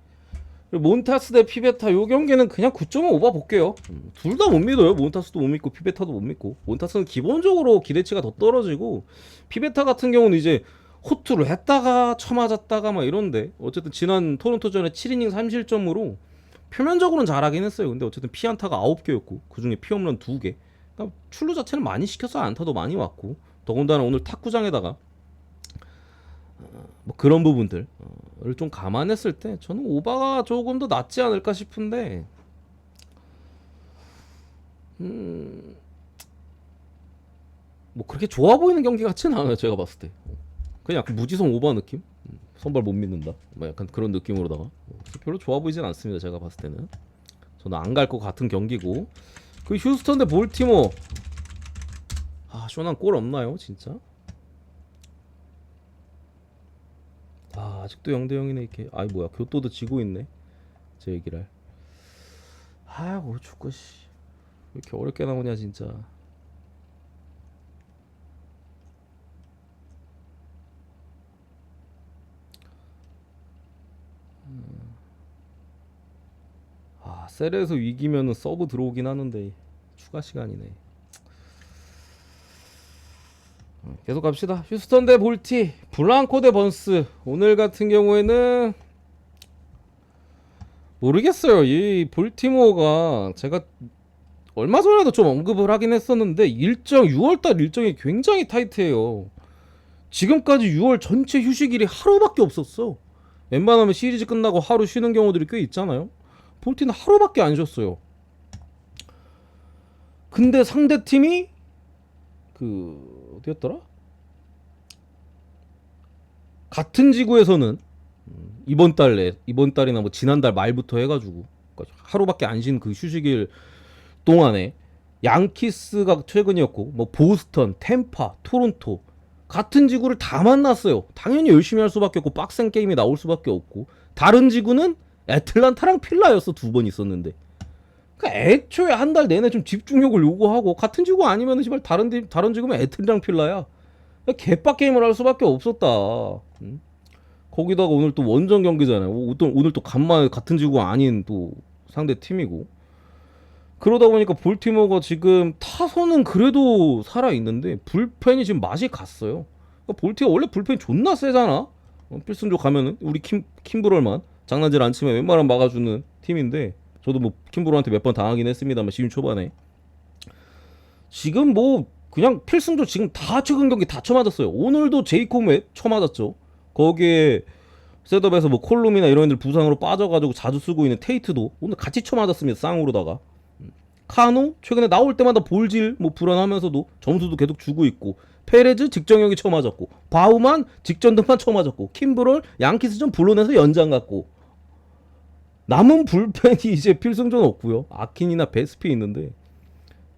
그리고 몬타스 대 피베타 요 경기는 그냥 9.5 오바 볼게요. 둘 다 못 믿어요. 몬타스도 못 믿고 피베타도 못 믿고. 몬타스는 기본적으로 기대치가 더 떨어지고 피베타 같은 경우는 이제 호투를 했다가 쳐맞았다가 막 이런데 어쨌든 지난 토론토전에 7이닝 3실점으로 표면적으로는 잘하긴 했어요. 근데 어쨌든 피안타가 9개였고 그중에 피홈런 2개. 그러니까 출루 자체는 많이 시켜서 안타도 많이 왔고 더군다나 오늘 탁구장에다가 뭐 그런 부분들을 좀 감안했을 때 저는 오바가 조금 더 낫지 않을까 싶은데 뭐 그렇게 좋아 보이는 경기 같지는 않아요 제가 봤을 때. 그냥 약간 무지성 오바 느낌? 선발 못 믿는다 뭐 약간 그런 느낌으로다가 별로 좋아 보이진 않습니다 제가 봤을 때는. 저는 안 갈 것 같은 경기고. 그 휴스턴 대 볼티모 쇼난 골 없나요 진짜? 아직도 0대0이네 이렇게. 아이 뭐야 교토도 지고 있네 제 얘기를. 뭐 축구 씨 왜 이렇게 어렵게 나오냐 진짜. 셀에서 이기면은 서브 들어오긴 하는데 추가 시간이네. 계속 갑시다. 휴스턴 대 볼티, 블랑코 대 번스. 오늘 같은 경우에는 모르겠어요. 이 볼티모어가 제가 얼마 전에도 좀 언급을 하긴 했었는데 6월달 일정이 굉장히 타이트해요. 지금까지 6월 전체 휴식일이 하루밖에 없었어. 웬만하면 시리즈 끝나고 하루 쉬는 경우들이 꽤 있잖아요. 볼티는 하루밖에 안 쉬었어요. 근데 상대팀이 어디였더라? 같은 지구에서는 이번 달이나 뭐 지난달 말부터 해가지고 그러니까 하루밖에 안 쉰 그 휴식일 동안에 양키스가 최근이었고 뭐 보스턴, 템파, 토론토 같은 지구를 다 만났어요. 당연히 열심히 할 수밖에 없고 빡센 게임이 나올 수밖에 없고. 다른 지구는 애틀란타랑 필라였어. 2번 있었는데. 그러니까 애초에 한 달 내내 좀 집중력을 요구하고 같은 지구 아니면은 시발 다른 지구면 애틀이랑 필라야. 개빡 게임을 할 수밖에 없었다. 거기다가 오늘 또 원정 경기잖아요. 오늘 또 간만에 같은 지구가 아닌 또 상대 팀이고, 그러다 보니까 볼티모어가 지금 타선은 그래도 살아있는데 불펜이 지금 맛이 갔어요. 그러니까 볼티가 원래 불펜이 존나 세잖아. 필승조 가면은 우리 킴브럴만 장난질 안 치면 웬만하면 막아주는 팀인데, 저도 뭐 킴브럴한테 몇 번 당하긴 했습니다만 시즌 초반에. 지금 뭐 그냥 필승조 지금 다 최근 경기 다 쳐맞았어요. 오늘도 제이콥에 쳐맞았죠. 거기에 셋업에서 뭐 콜룸이나 이런 애들 부상으로 빠져가지고 자주 쓰고 있는 테이트도 오늘 같이 쳐맞았습니다. 쌍으로다가. 카노 최근에 나올 때마다 볼질 뭐 불안하면서도 점수도 계속 주고 있고, 페레즈 직전경기 쳐맞았고, 바우만 직전 등판 쳐맞았고, 킴브럴 양키스전 불러내서 연장 갔고, 남은 불펜이 이제 필승전 없고요. 아킨이나 베스피 있는데,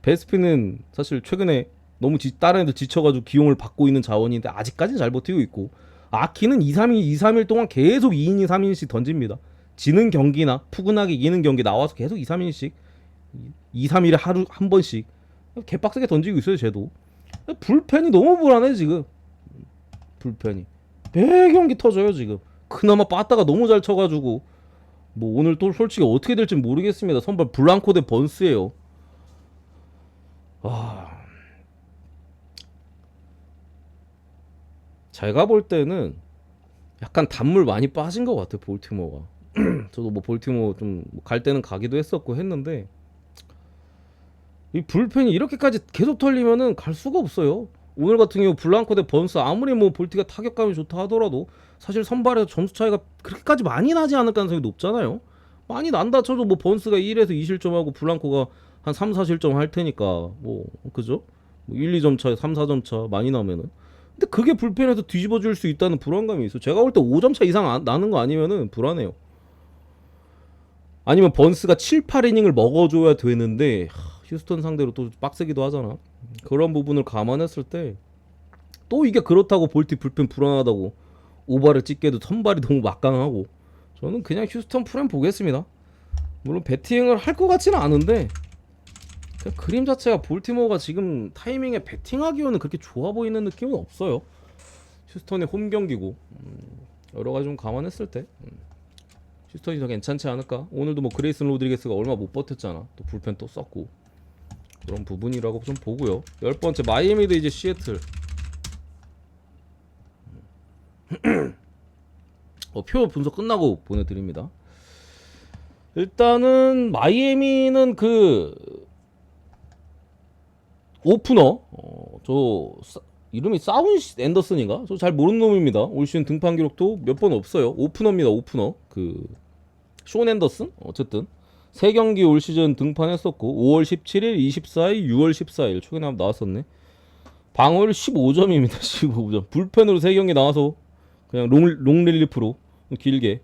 베스피는 사실 최근에 너무 다른 애들 지쳐가지고 기용을 받고 있는 자원인데 아직까지는 잘 버티고 있고, 아키는 2, 3일 동안 계속 2이닝 3이닝씩 던집니다. 지는 경기나 푸근하게 이기는 경기 나와서 계속 2, 3이닝씩 2, 3일에 하루 한 번씩 개빡세게 던지고 있어요. 쟤도 불펜이 너무 불안해 지금. 불펜이 매 경기 터져요 지금. 그나마 빠따가 너무 잘 쳐가지고 뭐 오늘 또 솔직히 어떻게 될지 모르겠습니다. 선발 블랑코 대 번스예요. 제가 볼 때는 약간 단물 많이 빠진 것 같아 볼티모어가. 저도 뭐 볼티모어 좀 갈 때는 가기도 했었고 했는데, 이 불펜이 이렇게까지 계속 털리면은 갈 수가 없어요. 오늘 같은 경우 블랑코 대 번스, 아무리 뭐 볼티가 타격감이 좋다 하더라도 사실 선발에서 점수 차이가 그렇게까지 많이 나지 않을 가능성이 높잖아요. 많이 난다 쳐도 뭐 번스가 1에서 2실점하고 블랑코가 한 3, 4실점 할 테니까 뭐 그죠? 뭐 1, 2점 차, 3, 4점 차 많이 나면은. 근데 그게 불펜에서 뒤집어 줄 수 있다는 불안감이 있어. 제가 볼 때 5점 차 이상 나는 거 아니면은 불안해요. 아니면 번스가 7, 8이닝을 먹어줘야 되는데 휴스턴 상대로 또 빡세기도 하잖아. 그런 부분을 감안했을 때 또 이게 그렇다고 볼티 불펜 불안하다고 오바를 찍게도 선발이 너무 막강하고, 저는 그냥 휴스턴 프렘 보겠습니다. 물론 배팅을 할 것 같지는 않은데 그냥 그림 자체가 볼티모어가 지금 타이밍에 배팅하기에는 그렇게 좋아 보이는 느낌은 없어요. 휴스턴의 홈 경기고 여러 가지 좀 감안했을 때 휴스턴이 더 괜찮지 않을까? 오늘도 뭐 그레이슨 로드리게스가 얼마 못 버텼잖아. 또 불펜 또 썼고, 그런 부분이라고 좀 보고요. 10번째 마이애미도 이제 시애틀. 표 분석 끝나고 보내드립니다. 일단은 마이애미는 그 오프너 이름이 사운 앤더슨인가? 저 잘 모르는 놈입니다. 올 시즌 등판 기록도 몇 번 없어요. 오프너입니다. 오프너 그 쇼 앤더슨. 어쨌든 3경기 올 시즌 등판했었고 5월 17일, 24일, 6월 14일 최근에 한번 나왔었네. 방어율 15점입니다. 15점. 불펜으로 3경기 나와서 그냥 롱 릴리프로 길게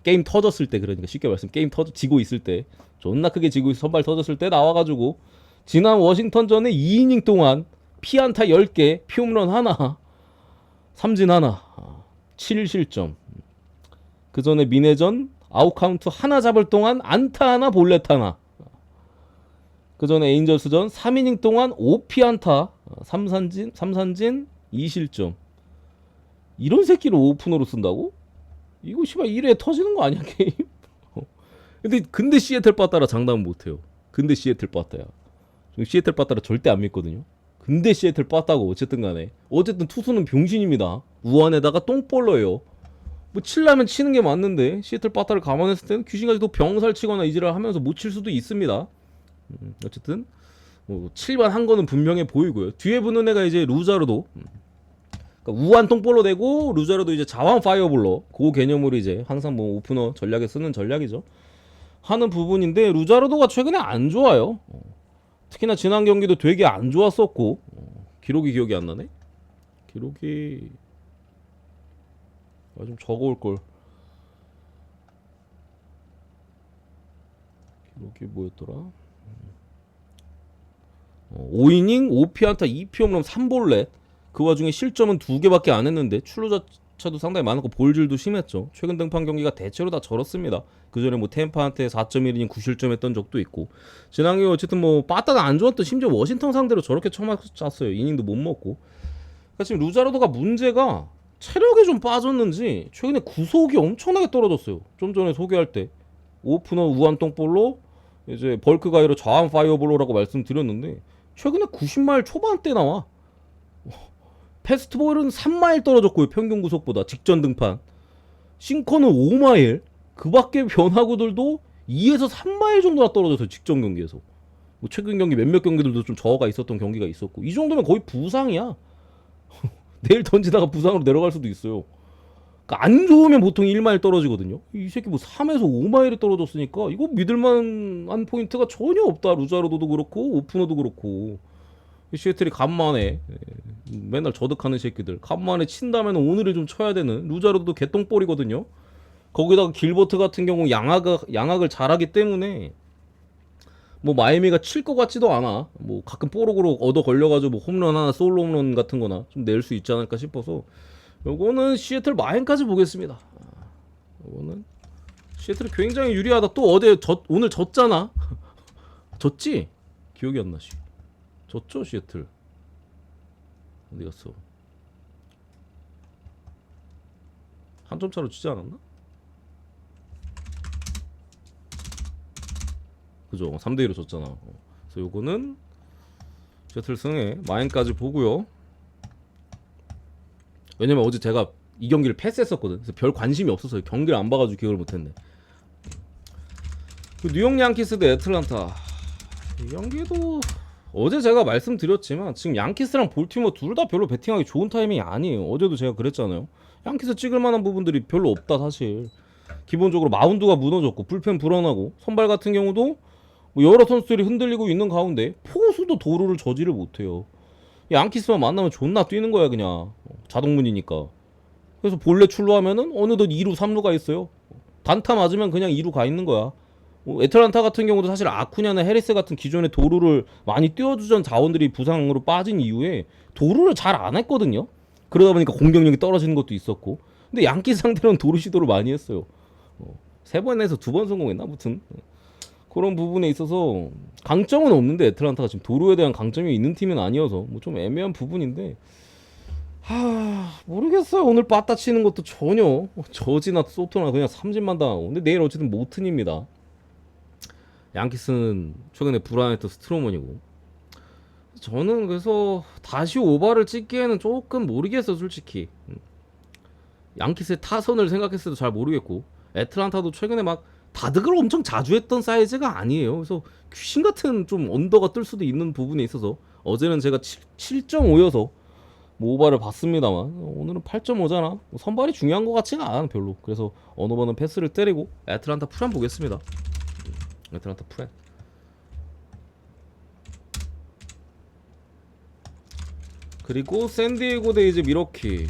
게임 터졌을 때, 그러니까 쉽게 말씀 게임 지고 있을 때, 존나 크게 지고 선발 터졌을 때 나와가지고 지난 워싱턴전에 2이닝 동안 피안타 10개, 피홈런 하나, 삼진 하나, 7실점. 그 전에 미네전 아웃카운트 하나 잡을 동안 안타 하나, 볼넷 하나. 그 전에 에인절스전 3이닝 동안 5피안타, 3삼진 2실점. 이런 새끼를 오프너로 쓴다고? 이거 씨발 1회 터지는 거 아니야 게임? 근데 시애틀 빠따라 장담은 못해요. 근데 시애틀 빠따야. 시애틀 빠따라 절대 안 믿거든요. 근데 시애틀 빠따고 어쨌든 간에 어쨌든 투수는 병신입니다. 우한에다가 똥볼러예요. 뭐 칠라면 치는 게 맞는데 시애틀 빠따를 감안했을 때는 귀신같이 또 병살 치거나 이지랄 하면서 못 칠 수도 있습니다. 어쨌든 뭐 7반 한 거는 분명해 보이고요. 뒤에 붙는 애가 이제 루자르도, 그러니까 우한 똥볼러 되고 루자르도 이제 자완 파이어볼러, 그 개념으로 이제 항상 뭐 오프너 전략에 쓰는 전략이죠. 하는 부분인데 루자르도가 최근에 안 좋아요. 특히나 지난 경기도 되게 안 좋았었고, 기록이 기억이 안 나네. 기록이 좀 적어올 걸. 기록이 뭐였더라? 5이닝 5피안타 2피홈런 3볼넷. 그 와중에 실점은 2개밖에 안 했는데 출루자차도 상당히 많았고 볼질도 심했죠. 최근 등판 경기가 대체로 다 저렇습니다. 그 전에 뭐 템파한테 4.1이닝 9실점했던 적도 있고, 지난 경기 어쨌든 뭐 빠따가 안 좋았던, 심지어 워싱턴 상대로 저렇게 쳐맞았어요. 이닝도 못 먹고. 그러니까 지금 루자르도가 문제가 체력이 좀 빠졌는지 최근에 구속이 엄청나게 떨어졌어요. 좀 전에 소개할 때 오프너 우한 똥볼로 이제 벌크 가이로 좌완 파이어볼로라고 말씀드렸는데 최근에 90마일 초반대 나와. 패스트볼은 3마일 떨어졌고요. 평균 구속보다 직전 등판. 싱커는 5마일. 그 밖에 변화구들도 2에서 3마일 정도나 떨어져서 직전 경기에서. 뭐 최근 경기 몇몇 경기들도 좀 저하가 있었던 경기가 있었고 이 정도면 거의 부상이야. 내일 던지다가 부상으로 내려갈 수도 있어요. 그러니까 안 좋으면 보통 1마일 떨어지거든요. 이 새끼 뭐 3에서 5마일이 떨어졌으니까 이거 믿을만한 포인트가 전혀 없다. 루자르도도 그렇고 오프너도 그렇고 시애틀이 간만에 맨날 저득하는 새끼들 간만에 친다면 오늘을 좀 쳐야 되는 루자르도도 개똥볼이거든요. 거기다가 길버트 같은 경우 양악을 잘하기 때문에 뭐 마이애미가 칠 것 같지도 않아. 뭐 가끔 뽀록으로 얻어 걸려가지고 뭐 홈런 하나 솔로 홈런 같은 거나 좀 낼 수 있지 않을까 싶어서 요거는 시애틀 마인까지 보겠습니다. 요거는 시애틀이 굉장히 유리하다. 또 오늘 졌잖아. 졌지? 기억이 안 나시. 졌죠 시애틀. 어디 갔어? 한 점 차로 치지 않았나? 그죠? 3대2로 졌잖아. 그래서 요거는 시애틀 승에 마인까지 보고요. 왜냐면 어제 제가 이 경기를 패스했었거든. 그래서 별 관심이 없어서 경기를 안 봐가지고 기억을 못했네. 그 뉴욕 양키스 대 애틀란타 이 경기도 어제 제가 말씀드렸지만 지금 양키스랑 볼티모어 둘 다 별로 배팅하기 좋은 타이밍이 아니에요. 어제도 제가 그랬잖아요. 양키스 찍을 만한 부분들이 별로 없다 사실. 기본적으로 마운드가 무너졌고 불펜 불안하고 선발 같은 경우도 뭐 여러 선수들이 흔들리고 있는 가운데 포수도 도루를 저지를 못해요. 양키스만 만나면 존나 뛰는 거야 그냥. 자동문이니까. 그래서 본래 출루하면은 어느덧 2루 3루가 있어요. 단타 맞으면 그냥 2루 가 있는 거야. 애틀란타 같은 경우도 사실 아쿠냐나 해리스 같은 기존의 도루를 많이 띄워주던 자원들이 부상으로 빠진 이후에 도루를 잘 안 했거든요. 그러다 보니까 공격력이 떨어지는 것도 있었고. 근데 양키 상대로는 도루 시도를 많이 했어요. 3번에서 2번 성공했나? 아무튼 그런 부분에 있어서 강점은 없는데 애틀란타가 지금 도루에 대한 강점이 있는 팀은 아니어서 뭐 좀 애매한 부분인데 모르겠어요. 오늘 빠따 치는 것도 전혀 저지나 소토나 그냥 삼진만 당하고. 근데 내일 어쨌든 모튼입니다. 양키스는 최근에 불안했던 스트로먼이고. 저는 그래서 다시 오바를 찍기에는 조금 모르겠어 솔직히. 양키스의 타선을 생각했을 때도 잘 모르겠고 애틀란타도 최근에 막 다득을 엄청 자주 했던 사이즈가 아니에요. 그래서 귀신 같은 좀 언더가 뜰 수도 있는 부분에 있어서 어제는 제가 7.5여서 뭐 오바를 봤습니다만 오늘은 8.5잖아. 뭐 선발이 중요한 것 같지가 않아 별로. 그래서 어느 번은 패스를 때리고 애틀란타 풀한 보겠습니다. 애틀란타 풀한. 그리고 샌디에고 대 이제 미러키.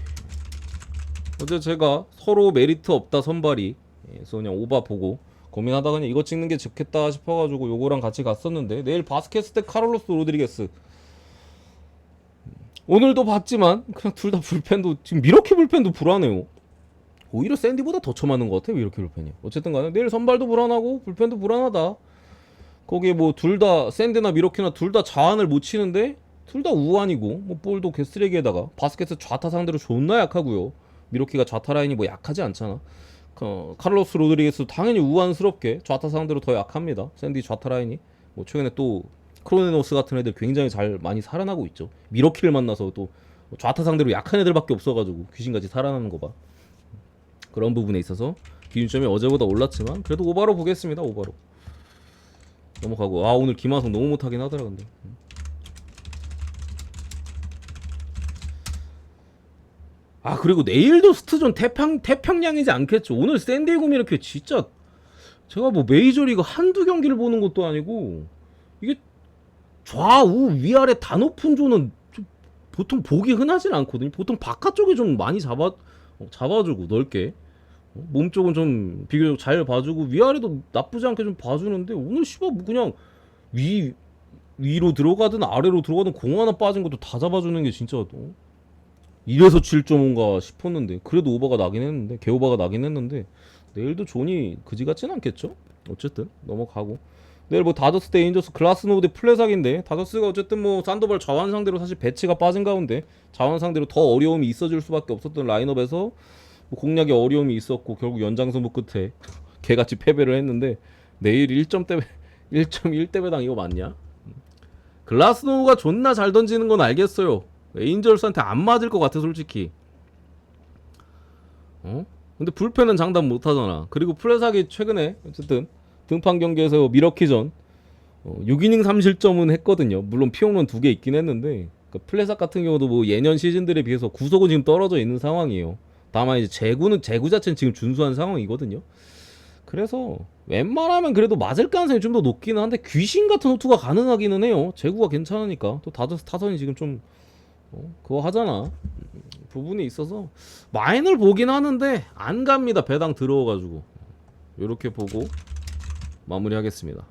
어제 제가 서로 메리트 없다 선발이 그래서 그냥 오바 보고 고민하다가 그냥 이거 찍는 게 좋겠다 싶어가지고 요거랑 같이 갔었는데 내일 바스케스 대 카를로스 로드리게스. 오늘도 봤지만 그냥 둘 다 불펜도 지금 미러키 불펜도 불안해요. 오히려 샌디보다 더 처맞는 것 같아 미러키 불펜이. 어쨌든 간에 내일 선발도 불안하고 불펜도 불안하다. 거기에 뭐 둘 다 샌디나 미러키나 둘 다 자완을 못 치는데 둘 다 우완이고 뭐 볼도 개쓰레기에다가 바스켓스 좌타 상대로 존나 약하고요. 미러키가 좌타 라인이 뭐 약하지 않잖아. 카를로스 로드리게스 당연히 우완스럽게 좌타 상대로 더 약합니다. 샌디 좌타 라인이 뭐 최근에 또 크로네노스 같은 애들 굉장히 잘 많이 살아나고 있죠. 미러키를 만나서 또 좌타 상대로 약한 애들밖에 없어가지고 귀신같이 살아나는 거 봐. 그런 부분에 있어서 기준점이 어제보다 올랐지만 그래도 오바로 보겠습니다. 오바로 넘어가고. 오늘 김하성 너무 못하긴 하더라 근데. 그리고 내일도 스트존 태평양이지 않겠죠. 오늘 샌디에고 미러키 진짜 제가 뭐 메이저리그 한두 경기를 보는 것도 아니고 이게 좌우 위아래 다 높은 존은 보통 보기 흔하진 않거든요. 보통 바깥쪽에 좀 많이 잡아주고 넓게 몸 쪽은 좀 비교적 잘 봐주고 위아래도 나쁘지 않게 좀 봐주는데 오늘 씨발 뭐 그냥 위로 들어가든 아래로 들어가든 공 하나 빠진 것도 다 잡아주는 게 진짜 이래서 7.5인가 싶었는데 그래도 오버가 나긴 했는데 개오버가 나긴 했는데 내일도 존이 그지 같진 않겠죠? 어쨌든 넘어가고 내일 뭐 다저스 대 에인저스 글라스노우 대 플레삭인데 다저스가 어쨌든 뭐 산도발 자완 상대로 사실 배치가 빠진 가운데 자완 상대로 더 어려움이 있어질 수밖에 없었던 라인업에서 뭐 공략에 어려움이 있었고 결국 연장 승부 끝에 개같이 패배를 했는데 내일 1.1대 배당 이거 맞냐? 글라스노우가 존나 잘 던지는 건 알겠어요. 에인절스한테 안 맞을 것 같아 솔직히. 근데 불펜은 장담 못 하잖아. 그리고 프레삭이 최근에 어쨌든 등판 경기에서 미러키전 6이닝 3실점은 했거든요. 물론 피홈런 2개 있긴 했는데 그러니까 플레삭 같은 경우도 뭐 예년 시즌들에 비해서 구속은 지금 떨어져 있는 상황이에요. 다만 이제 제구 자체는 지금 준수한 상황이거든요. 그래서 웬만하면 그래도 맞을 가능성이 좀 더 높기는 한데 귀신 같은 호투가 가능하기는 해요. 제구가 괜찮으니까. 또 다저스 타선이 지금 좀 그거 하잖아. 부분이 있어서 마인을 보긴 하는데 안 갑니다. 배당 들어와가지고. 요렇게 보고 마무리하겠습니다.